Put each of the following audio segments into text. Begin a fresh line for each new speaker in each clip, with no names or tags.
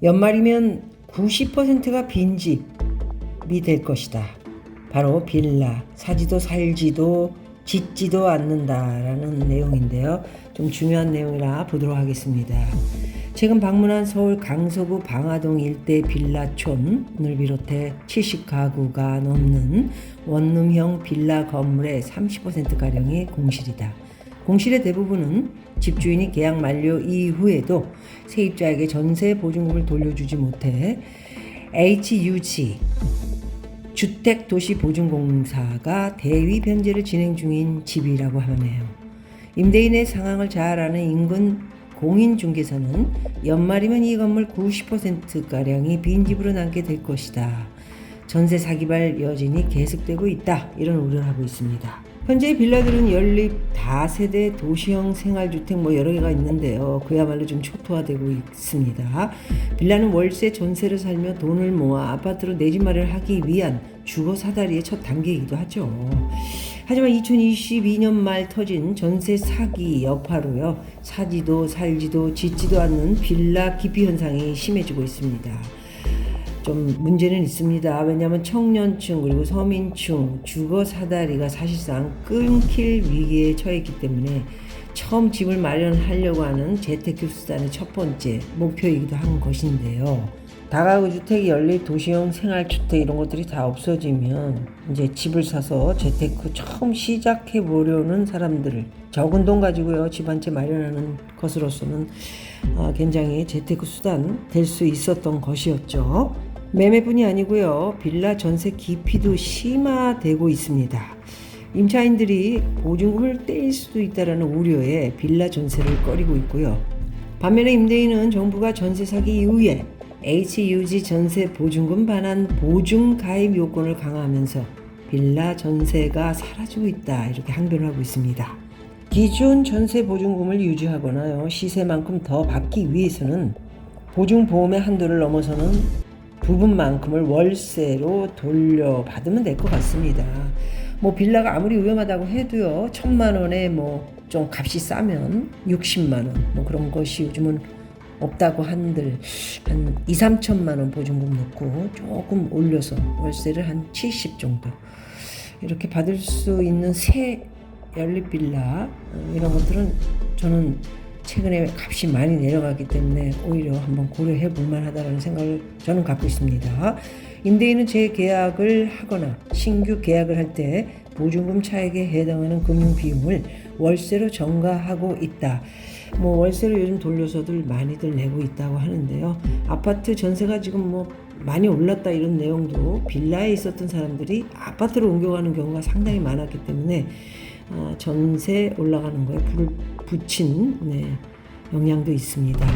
연말이면 90%가 빈집이 될 것이다. 바로 빌라, 사지도 살지도 짓지도 않는다라는 내용인데요. 좀 중요한 내용이라 보도록 하겠습니다. 최근 방문한 서울 강서구 방화동 일대 빌라촌을 비롯해 70가구가 넘는 원룸형 빌라 건물의 30%가량이 공실이다. 공실의 대부분은 집주인이 계약 만료 이후에도 세입자에게 전세 보증금을 돌려주지 못해 HUG 주택도시보증공사가 대위 변제를 진행 중인 집이라고 하네요. 임대인의 상황을 잘 아는 인근 공인중개사는 연말이면 이 건물 90%가량이 빈집으로 남게 될 것이다. 전세 사기발 여진이 계속되고 있다. 이런 우려를 하고 있습니다. 현재 빌라들은 연립 다세대 도시형 생활주택 여러 개가 있는데요. 그야말로 좀 초토화되고 있습니다. 빌라는 월세 전세를 살며 돈을 모아 아파트로 내 집 마련을 하기 위한 주거 사다리의 첫 단계이기도 하죠. 하지만 2022년 말 터진 전세 사기 여파로요. 사지도 살지도 짓지도 않는 빌라 기피 현상이 심해지고 있습니다. 좀 문제는 있습니다. 왜냐하면 청년층 그리고 서민층 주거 사다리가 사실상 끊길 위기에 처했기 때문에 처음 집을 마련하려고 하는 재테크 수단의 첫 번째 목표이기도 한 것인데요. 다가구 주택, 연립 도시형 생활주택 이런 것들이 다 없어지면 이제 집을 사서 재테크 처음 시작해 보려는 사람들을 적은 돈 가지고요 집 한 채 마련하는 것으로서는 굉장히 재테크 수단 될 수 있었던 것이었죠. 매매뿐이 아니고요 빌라 전세 기피도 심화되고 있습니다. 임차인들이 보증금을 떼일 수도 있다는 우려에 빌라 전세를 꺼리고 있고요. 반면에 임대인은 정부가 전세 사기 이후에 HUG 전세 보증금 반환 보증 가입 요건을 강화하면서 빌라 전세가 사라지고 있다 이렇게 항변을 하고 있습니다. 기존 전세 보증금을 유지하거나요 시세만큼 더 받기 위해서는 보증보험의 한도를 넘어서는 부분만큼을 월세로 돌려받으면 될 것 같습니다. 빌라가 아무리 위험하다고 해도요 1,000만 원에 좀 값이 싸면 60만 원 그런 것이 요즘은 없다고 한들 한 2, 3천만 원 보증금 넣고 조금 올려서 월세를 한 70 정도 이렇게 받을 수 있는 새 연립 빌라 이런 것들은 저는 최근에 값이 많이 내려가기 때문에 오히려 한번 고려해 볼 만하다는 생각을 저는 갖고 있습니다. 임대인은 재계약을 하거나 신규 계약을 할 때 보증금 차액에 해당하는 금융 비용을 월세로 전가하고 있다. 월세로 요즘 돌려서들 많이들 내고 있다고 하는데요. 아파트 전세가 지금 많이 올랐다 이런 내용도 빌라에 있었던 사람들이 아파트로 옮겨가는 경우가 상당히 많았기 때문에 전세 올라가는 거에 불을 붙인 영향도 있습니다.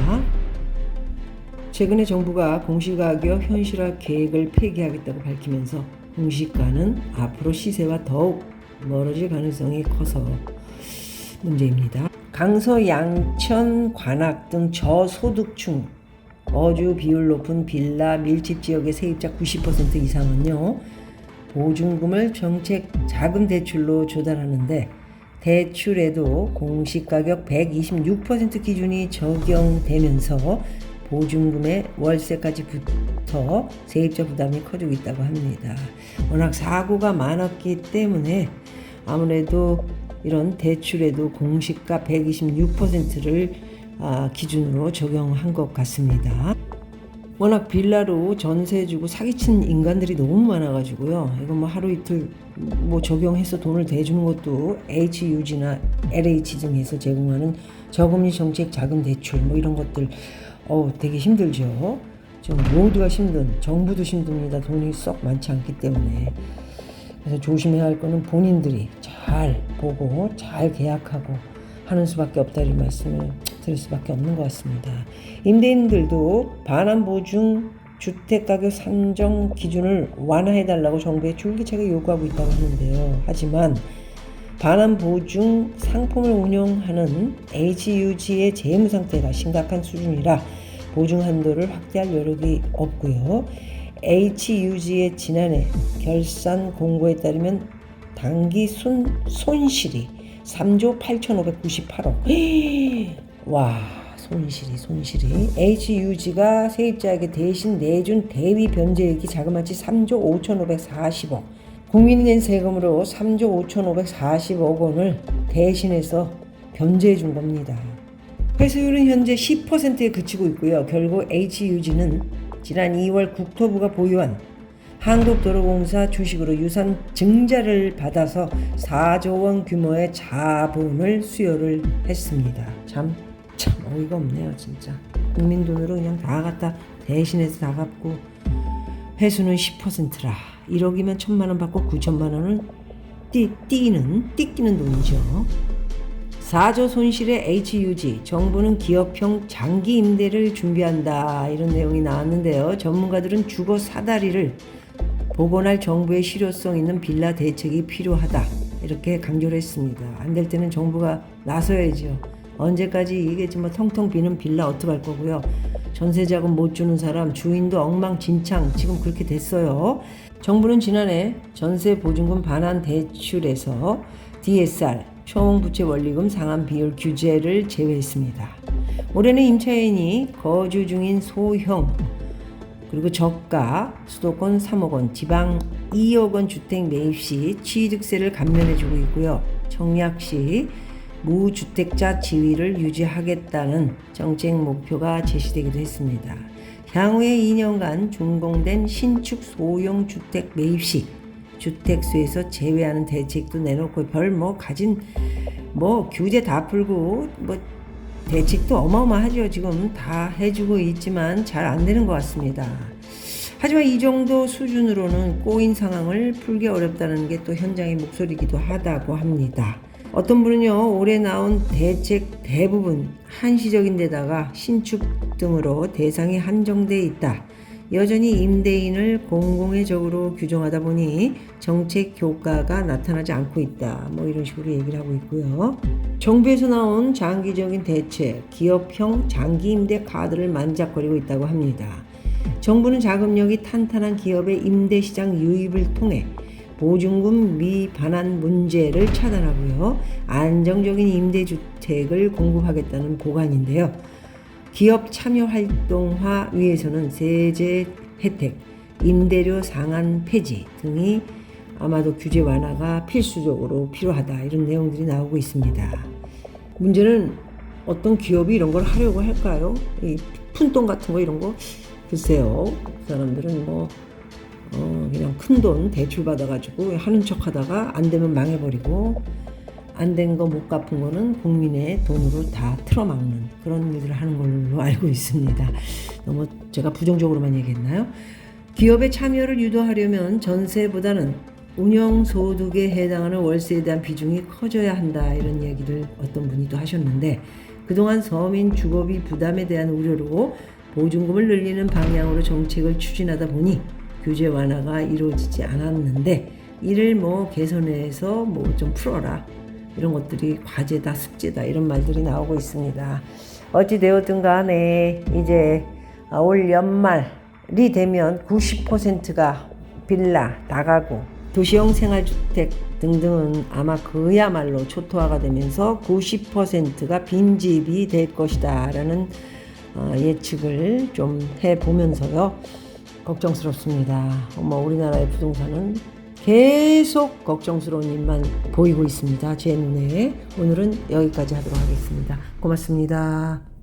최근에 정부가 공시가격 현실화 계획을 폐기하겠다고 밝히면서 공시가는 앞으로 시세와 더욱 멀어질 가능성이 커서 문제입니다. 강서, 양천, 관악 등 저소득층 거주 비율 높은 빌라 밀집 지역의 세입자 90% 이상은요 보증금을 정책 자금 대출로 조달하는데 대출에도 공시가격 126% 기준이 적용되면서 보증금의 월세까지 붙어 세입자 부담이 커지고 있다고 합니다. 워낙 사고가 많았기 때문에 아무래도 이런 대출에도 공시가 126%를 기준으로 적용한 것 같습니다. 워낙 빌라로 전세 주고 사기친 인간들이 너무 많아가지고요. 이거 하루 이틀 적용해서 돈을 대주는 것도 HUG나 LH 등에서 제공하는 저금리 정책 자금 대출 이런 것들 되게 힘들죠. 지금 모두가 힘든 정부도 힘듭니다. 돈이 썩 많지 않기 때문에. 그래서 조심해야 할 거는 본인들이 잘 보고 잘 계약하고 하는 수밖에 없다 이런 말씀을 드릴 수밖에 없는 것 같습니다. 임대인들도 반환보증 주택가격 산정 기준을 완화해달라고 정부에 줄기차게 요구하고 있다고 하는데요. 하지만 반환보증 상품을 운영하는 HUG의 재무 상태가 심각한 수준이라 보증 한도를 확대할 여력이 없고요. HUG의 지난해 결산 공고에 따르면 당기 손실이 3조 8,598억. 와, 손실이. HUG가 세입자에게 대신 내준 대위 변제액이 자그마치 3조 5,540억. 국민이 낸 세금으로 3조 5,540억 원을 대신해서 변제해 준 겁니다. 회수율은 현재 10%에 그치고 있고요. 결국 HUG는 지난 2월 국토부가 보유한 한국도로공사 주식으로 유산 증자를 받아서 4조 원 규모의 자본을 수여를 했습니다. 참 어이가 없네요, 진짜. 국민 돈으로 그냥 다 갖다 대신해서 다 갚고 회수는 10%라. 1억이면 1,000만 원 받고 9천만 원은 띠끼는 돈이죠. 4조 손실의 HUG, 정부는 기업형 장기 임대를 준비한다, 이런 내용이 나왔는데요. 전문가들은 주거 사다리를 복원할 정부의 실효성 있는 빌라 대책이 필요하다, 이렇게 강조를 했습니다. 안 될 때는 정부가 나서야죠. 언제까지 이게 뭐 텅텅 비는 빌라 어떡할 거고요. 전세자금 못 주는 사람, 주인도 엉망진창 지금 그렇게 됐어요. 정부는 지난해 전세보증금 반환 대출에서 DSR, 총부채 원리금 상환 비율 규제를 제외했습니다. 올해는 임차인이 거주 중인 소형 그리고 저가 수도권 3억 원, 지방 2억 원 주택 매입 시 취득세를 감면해주고 있고요. 청약 시 무주택자 지위를 유지하겠다는 정책 목표가 제시되기도 했습니다. 향후에 2년간 준공된 신축 소형 주택 매입 시 주택수에서 제외하는 대책도 내놓고 가진 규제 다 풀고 대책도 어마어마하죠. 지금 다 해주고 있지만 잘 안 되는 것 같습니다. 하지만 이 정도 수준으로는 꼬인 상황을 풀기 어렵다는 게 또 현장의 목소리이기도 하다고 합니다. 어떤 분은요, 올해 나온 대책 대부분 한시적인 데다가 신축 등으로 대상이 한정돼 있다. 여전히 임대인을 공공의적으로 규정하다 보니 정책 효과가 나타나지 않고 있다. 이런 식으로 얘기를 하고 있고요. 정부에서 나온 장기적인 대책, 기업형 장기 임대 카드를 만작거리고 있다고 합니다. 정부는 자금력이 탄탄한 기업의 임대 시장 유입을 통해 보증금 미반환 문제를 차단하고요. 안정적인 임대주택을 공급하겠다는 보관인데요. 기업 참여 활동화 위해서는 세제 혜택, 임대료 상한 폐지 등이 아마도 규제 완화가 필수적으로 필요하다, 이런 내용들이 나오고 있습니다. 문제는 어떤 기업이 이런 걸 하려고 할까요? 이 푼돈 같은 거 이런 거 글쎄요. 그 사람들은 그냥 큰 돈 대출 받아가지고 하는 척 하다가 안 되면 망해버리고 안 된 거 못 갚은 거는 국민의 돈으로 다 틀어막는 그런 일들을 하는 걸로 알고 있습니다. 너무 제가 부정적으로만 얘기했나요? 기업의 참여를 유도하려면 전세보다는 운영소득에 해당하는 월세에 대한 비중이 커져야 한다, 이런 얘기를 어떤 분이 또 하셨는데, 그동안 서민 주거비 부담에 대한 우려로 보증금을 늘리는 방향으로 정책을 추진하다 보니 규제 완화가 이루어지지 않았는데, 이를 개선해서 좀 풀어라, 이런 것들이 과제다, 숙제다, 이런 말들이 나오고 있습니다. 어찌 되었든 간에 이제 올 연말이 되면 90%가 빌라 나가고 도시형 생활주택 등등은 아마 그야말로 초토화가 되면서 90%가 빈집이 될 것이다 라는 예측을 좀 해보면서요, 걱정스럽습니다. 우리나라의 부동산은 계속 걱정스러운 일만 보이고 있습니다. 제 눈에. 오늘은 여기까지 하도록 하겠습니다. 고맙습니다.